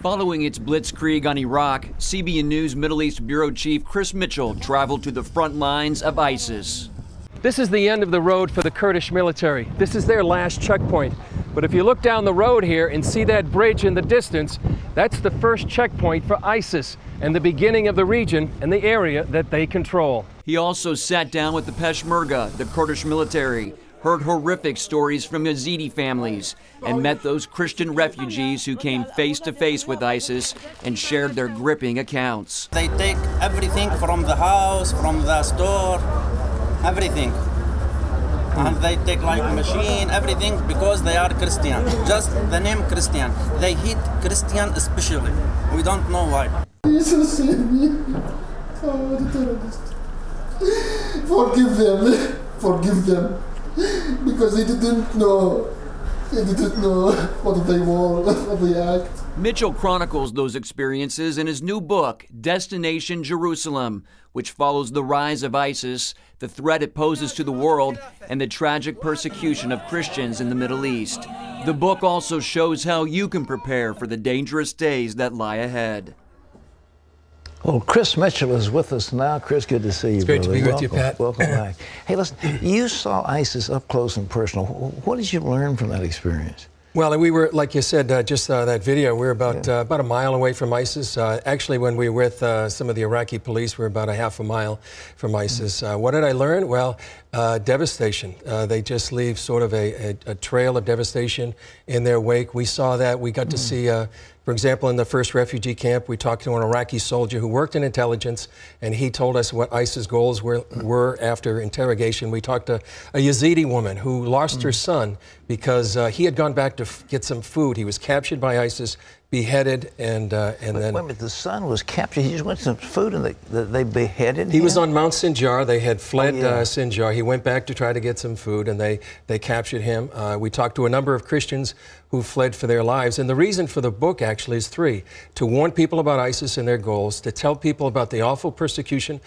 Following its blitzkrieg on Iraq, CBN News Middle East Bureau Chief Chris Mitchell traveled to the front lines of ISIS. This is the end of the road for the Kurdish military. This is their last checkpoint. But if you look down the road here and see that bridge in the distance, that's the first checkpoint for ISIS and the beginning of the region and the area that they control. He also sat down with the Peshmerga, the Kurdish military, heard horrific stories from Yazidi families, and met those Christian refugees who came face to face with ISIS and shared their gripping accounts. They take everything from the house, from the store, everything. And they take like machine, everything, because they are Christian. Just the name Christian. They hate Christian especially. We don't know why. Jesus, save me. Oh, the terrorists. Forgive them. Forgive them. Because they didn't know. They didn't know what they were, what they act. Mitchell chronicles those experiences in his new book, Destination Jerusalem, which follows the rise of ISIS, the threat it poses to the world, and the tragic persecution of Christians in the Middle East. The book also shows how you can prepare for the dangerous days that lie ahead. Well, Chris Mitchell is with us now. Chris, good to see you, It's great brother. to be with you, Pat. Welcome back. Hey, listen, you saw ISIS up close and personal. What did you learn from that experience? Well, we were, like you said, just that video, we were about a mile away from ISIS. Actually, when we were with some of the Iraqi police, we were about a half a mile from ISIS. What did I learn? Well, devastation. They just leave sort of a trail of devastation in their wake. We saw that. We got to see, for example, in the first refugee camp, we talked to an Iraqi soldier who worked in intelligence, and he told us what ISIS goals were after interrogation. We talked to a Yazidi woman who lost her son because he had gone back to get some food. He was captured by ISIS, beheaded, and then... Wait a minute, the son was captured. He just went to some food and they beheaded him? He was on Mount Sinjar. They had fled Sinjar. He went back to try to get some food, and they captured him. We talked to a number of Christians who fled for their lives. And the reason for the book actually is three: to warn people about ISIS and their goals, to tell people about the awful persecution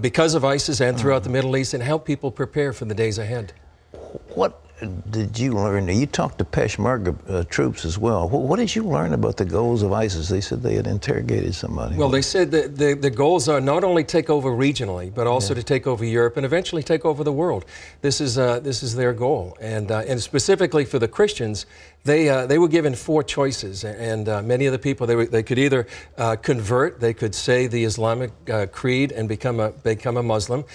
because of ISIS and throughout the Middle East, and help people prepare for the days ahead. What did you learn? You talked to Peshmerga troops as well. What did you learn about the goals of ISIS? They said they had interrogated somebody. Well, they said that the goals are not only take over regionally, but also to take over Europe and eventually take over the world. This is their goal, and specifically for the Christians, they were given four choices, and many of the people they could either convert, they could say the Islamic creed and become a Muslim.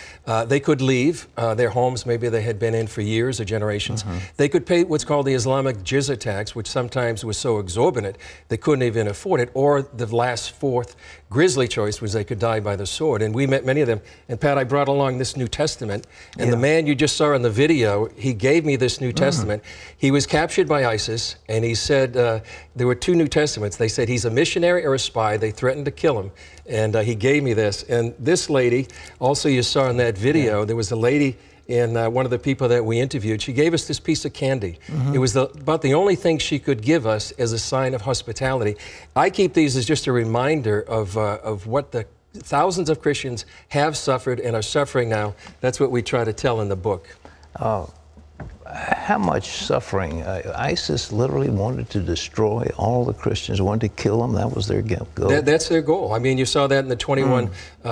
They could leave their homes, maybe they had been in for years or generations. They could pay what's called the Islamic jizya tax, which sometimes was so exorbitant they couldn't even afford it. Or the last fourth grisly choice was they could die by the sword. And we met many of them. And Pat, I brought along this New Testament. And the man you just saw in the video, he gave me this New Testament. He was captured by ISIS, and he said there were two New Testaments. They said he's a missionary or a spy. They threatened to kill him. And he gave me this. And this lady, also you saw in that video, there was a lady and one of the people that we interviewed, she gave us this piece of candy. It was about the only thing she could give us as a sign of hospitality. I keep these as just a reminder of what the thousands of Christians have suffered and are suffering now. That's what we try to tell in the book. How much suffering? ISIS literally wanted to destroy all the Christians, wanted to kill them. That was their goal. That's their goal. I mean, you saw that in the 21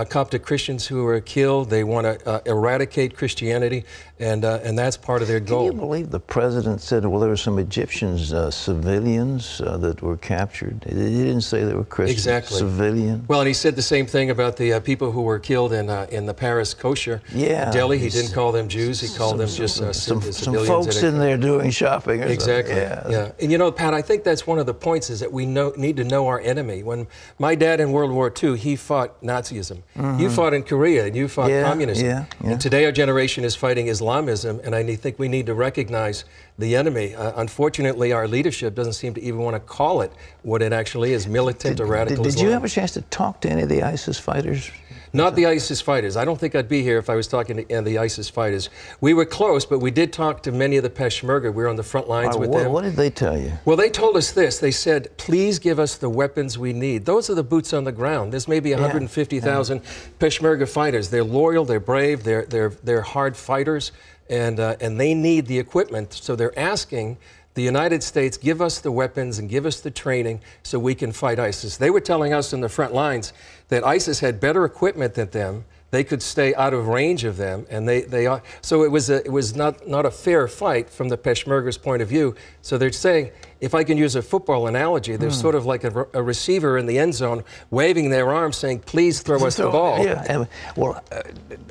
Coptic Christians who were killed. They want to eradicate Christianity, and that's part of their goal. Can you believe the president said, well, there were some Egyptians, civilians that were captured? He didn't say they were Christians. Exactly. Civilians. Well, and he said the same thing about the people who were killed in the Paris kosher deli. He didn't call them Jews. He called them just civilians. Folks in there doing shopping or exactly. Yeah. And you know, Pat, I think that's one of the points is that we need to know our enemy. When my dad in World War II, he fought Nazism. You fought in Korea and you fought communism. And today our generation is fighting Islamism, and I think we need to recognize the enemy. Unfortunately, our leadership doesn't seem to even want to call it what it actually is, militant or radical Islam. Did you have a chance to talk to any of the ISIS fighters? Not the ISIS fighters. I don't think I'd be here if I was talking to the ISIS fighters. We were close, but we did talk to many of the Peshmerga. We were on the front lines with them. What did they tell you? Well, they told us this. They said, please give us the weapons we need. Those are the boots on the ground. There's maybe 150,000 Peshmerga fighters. They're loyal, they're brave, they're hard fighters, and they need the equipment. So they're asking the United States, give us the weapons and give us the training so we can fight ISIS. They were telling us in the front lines that ISIS had better equipment than them. They could stay out of range of them, and so it was not a fair fight from the Peshmerga's point of view. So they're saying, if I can use a football analogy, they're sort of like a receiver in the end zone waving their arms saying, please throw us the ball. Yeah. Well,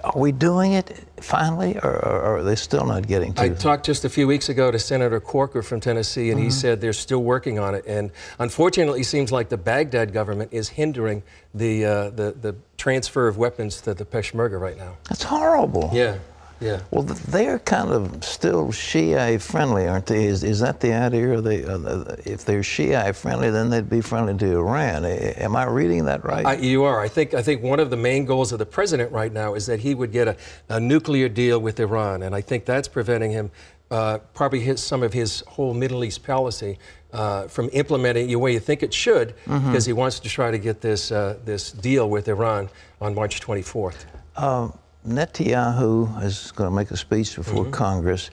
are we doing it finally, or are they still not getting to it? I talked just a few weeks ago to Senator Corker from Tennessee, and he said they're still working on it. And unfortunately, it seems like the Baghdad government is hindering the transfer of weapons to the Peshmerga right now. That's horrible. Yeah, yeah. Well, they're kind of still Shia friendly, aren't they? Is that the idea? If they're Shia friendly, then they'd be friendly to Iran. Am I reading that right? You are. I think one of the main goals of the president right now is that he would get a nuclear deal with Iran, and I think that's preventing him, probably some of his whole Middle East policy from implementing the way you think it should, because he wants to try to get this deal with Iran on March 24th. Netanyahu is going to make a speech before Congress.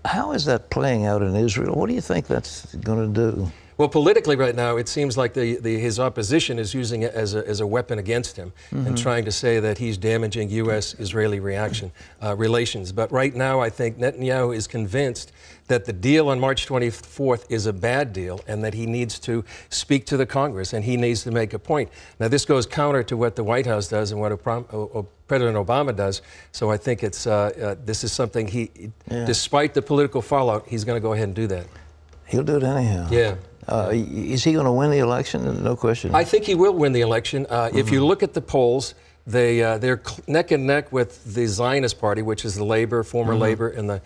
How is that playing out in Israel? What do you think that's going to do? Well, politically right now, it seems like his opposition is using it as a weapon against him and trying to say that he's damaging U.S.-Israeli relations. But right now, I think Netanyahu is convinced that the deal on March 24th is a bad deal and that he needs to speak to the Congress and he needs to make a point. Now, this goes counter to what the White House does and what President Obama does. So I think this is something despite the political fallout, he's going to go ahead and do that. He'll do it anyhow. Yeah. Is he going to win the election? No question. I think he will win the election. If you look at the polls, they're neck and neck with the Zionist Party, which is the Labor, former Labor, and the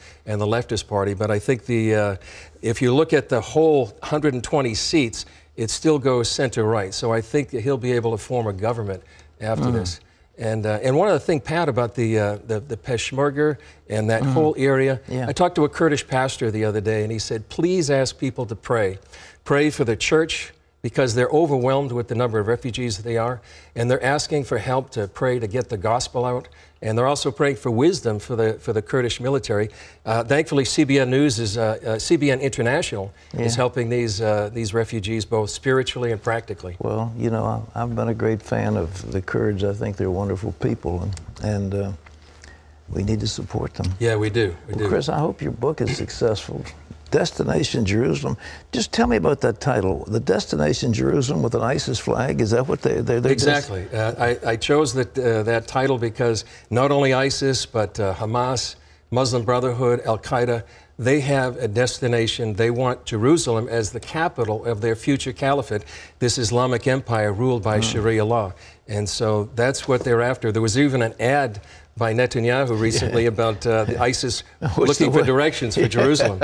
leftist party. But I think if you look at the whole 120 seats, it still goes center-right. So I think that he'll be able to form a government after this. And one other thing, Pat, about the Peshmerga and that whole area, I talked to a Kurdish pastor the other day, and he said, please ask people to pray. Pray for the church, because they're overwhelmed with the number of refugees that they are, and they're asking for help to pray to get the gospel out, and they're also praying for wisdom for the Kurdish military. Thankfully, CBN News CBN International is helping these refugees both spiritually and practically. Well, you know, I've been a great fan of the Kurds. I think they're wonderful people, and we need to support them. Yeah, we do. Well, Chris, I hope your book is successful. Destination Jerusalem. Just tell me about that title. The Destination Jerusalem with an ISIS flag. Is that what they're exactly? I chose that title because not only ISIS, but Hamas, Muslim Brotherhood, Al Qaeda, they have a destination. They want Jerusalem as the capital of their future caliphate, this Islamic empire ruled by Sharia law. And so that's what they're after. There was even an ad by Netanyahu recently about the ISIS looking for directions for Jerusalem.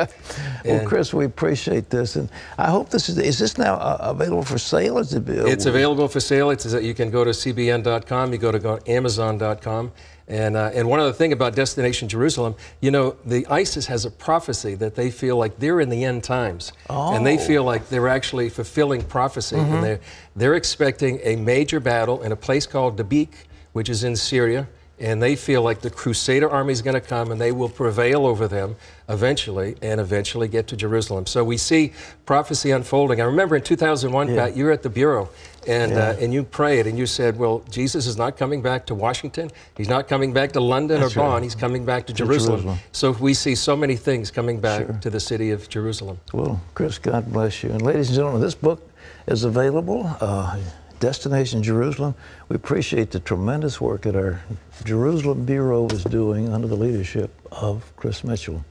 Well, Chris, we appreciate this, and I hope is this now available for sale? It's available for sale. You can go to cbn.com, you go to amazon.com, and one other thing about Destination Jerusalem, you know, the ISIS has a prophecy that they feel like they're in the end times, and they feel like they're actually fulfilling prophecy, and they're expecting a major battle in a place called Dabiq, which is in Syria. And they feel like the Crusader army is going to come and they will prevail over them eventually and eventually get to Jerusalem. So we see prophecy unfolding. I remember in 2001, Pat, you were at the Bureau and you prayed and you said, well, Jesus is not coming back to Washington. He's not coming back to London or Bonn. He's coming back to Jerusalem. So we see so many things coming back to the city of Jerusalem. Well, Chris, God bless you. And ladies and gentlemen, this book is available. Destination Jerusalem. We appreciate the tremendous work that our Jerusalem Bureau is doing under the leadership of Chris Mitchell.